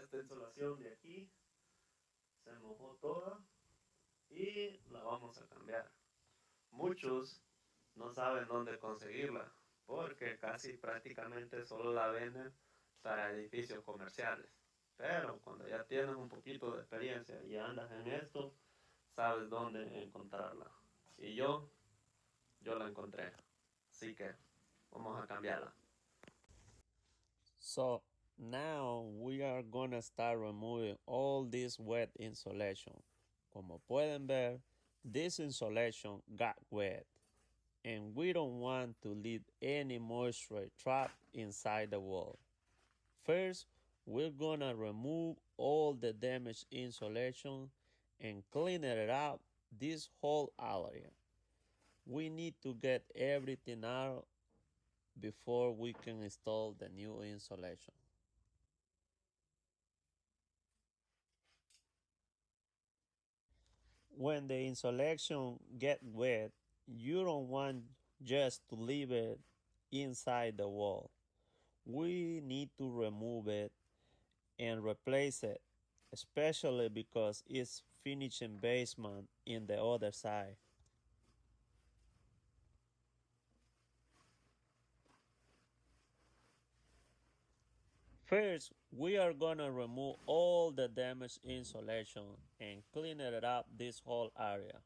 esta insolación de aquí se mojó toda y la vamos a cambiar. Muchos no saben dónde conseguirla porque casi prácticamente solo la venden para edificios comerciales. Pero cuando ya tienes un poquito de experiencia y andas en esto, sabes dónde encontrarla. Y yo la encontré. Así que vamos a cambiarla. So now we are gonna start removing all this wet insulation. Como pueden ver, this insulation got wet and we don't want to leave any moisture trapped inside the wall. First, we're gonna remove all the damaged insulation and clean it up this whole area. We need to get everything out before we can install the new insulation. When the insulation gets wet, you don't want just to leave it inside the wall. We need to remove it and replace it, especially because it's finishing basement in the other side. First, we are gonna remove all the damaged insulation and clean it up this whole area.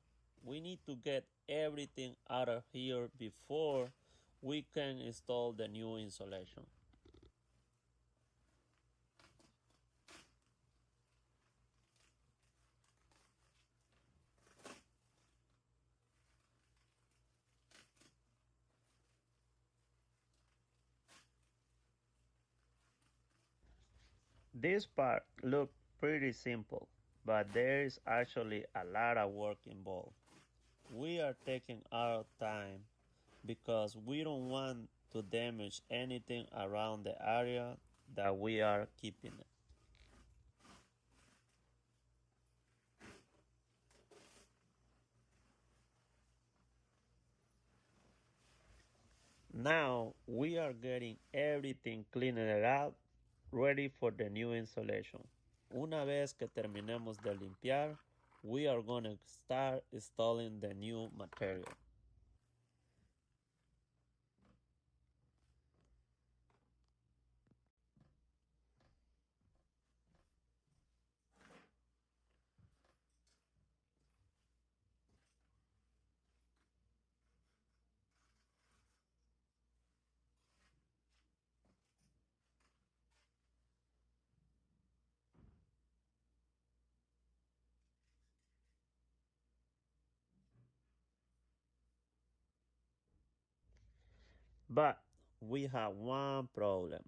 We need to get everything out of here before we can install the new insulation. This part looks pretty simple, but there is actually a lot of work involved. We are taking our time because we don't want to damage anything around the area that we are keeping it. Now we are getting everything cleaned up, ready for the new installation. Una vez que terminemos de limpiar, we are going to start installing the new material. But we have one problem.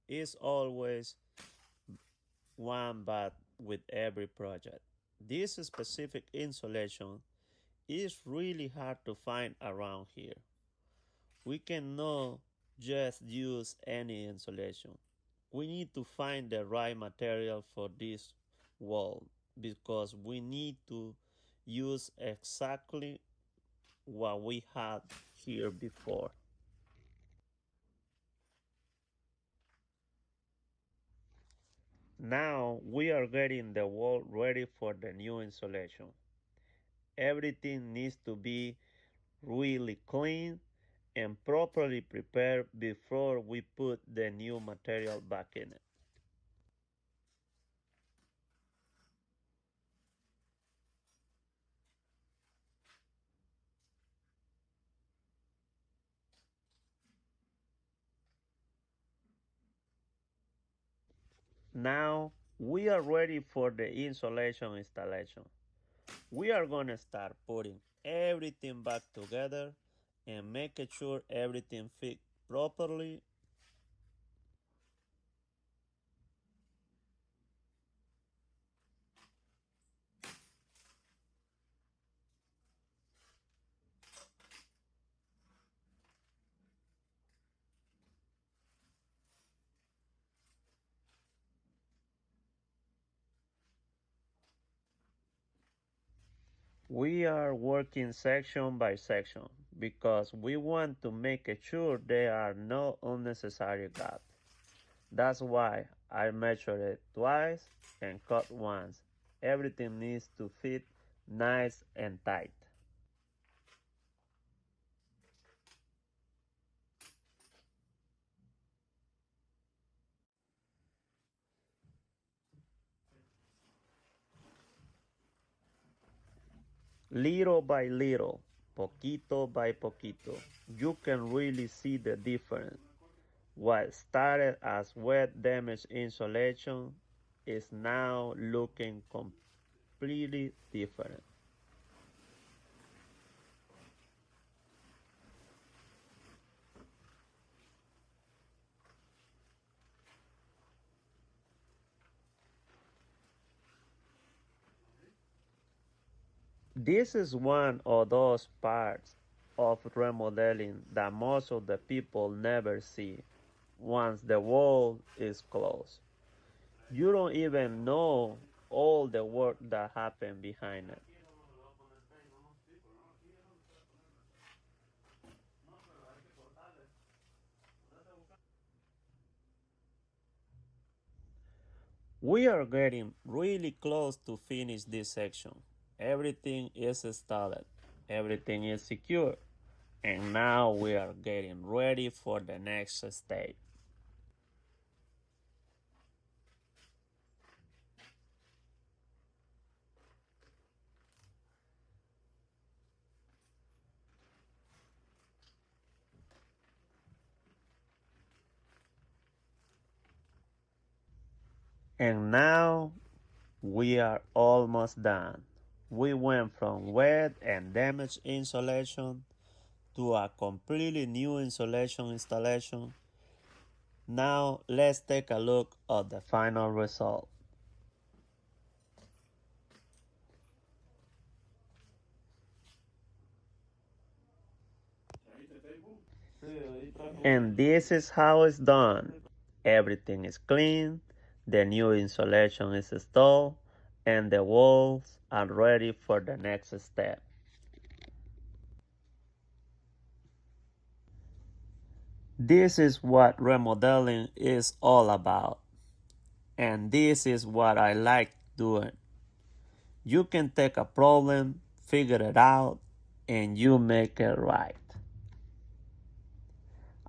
It's always one but with every project. This specific insulation is really hard to find around here. We cannot just use any insulation. We need to find the right material for this wall because we need to use exactly what we had here before. Now we are getting the wall ready for the new insulation. Everything needs to be really clean and properly prepared before we put the new material back in it. Now we are ready for the insulation installation. We are going to start putting everything back together and making sure everything fits properly. We are working section by section because we want to make sure there are no unnecessary gaps. That's why I measured it twice and cut once. Everything needs to fit nice and tight. Little by little, poquito by poquito, you can really see the difference. What started as wet damage insulation is now looking completely different. This is one of those parts of remodeling that most of the people never see once the wall is closed. You don't even know all the work that happened behind it. We are getting really close to finish this section. Everything is installed, everything is secure, and now we are getting ready for the next stage. And now we are almost done. We went from wet and damaged insulation to a completely new insulation installation. Now let's take a look at the final result. And this is how it's done. Everything is clean, the new insulation is installed, and the walls are ready for the next step. This is what remodeling is all about, and this is what I like doing. You can take a problem, figure it out, and you make it right.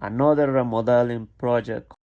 Another remodeling project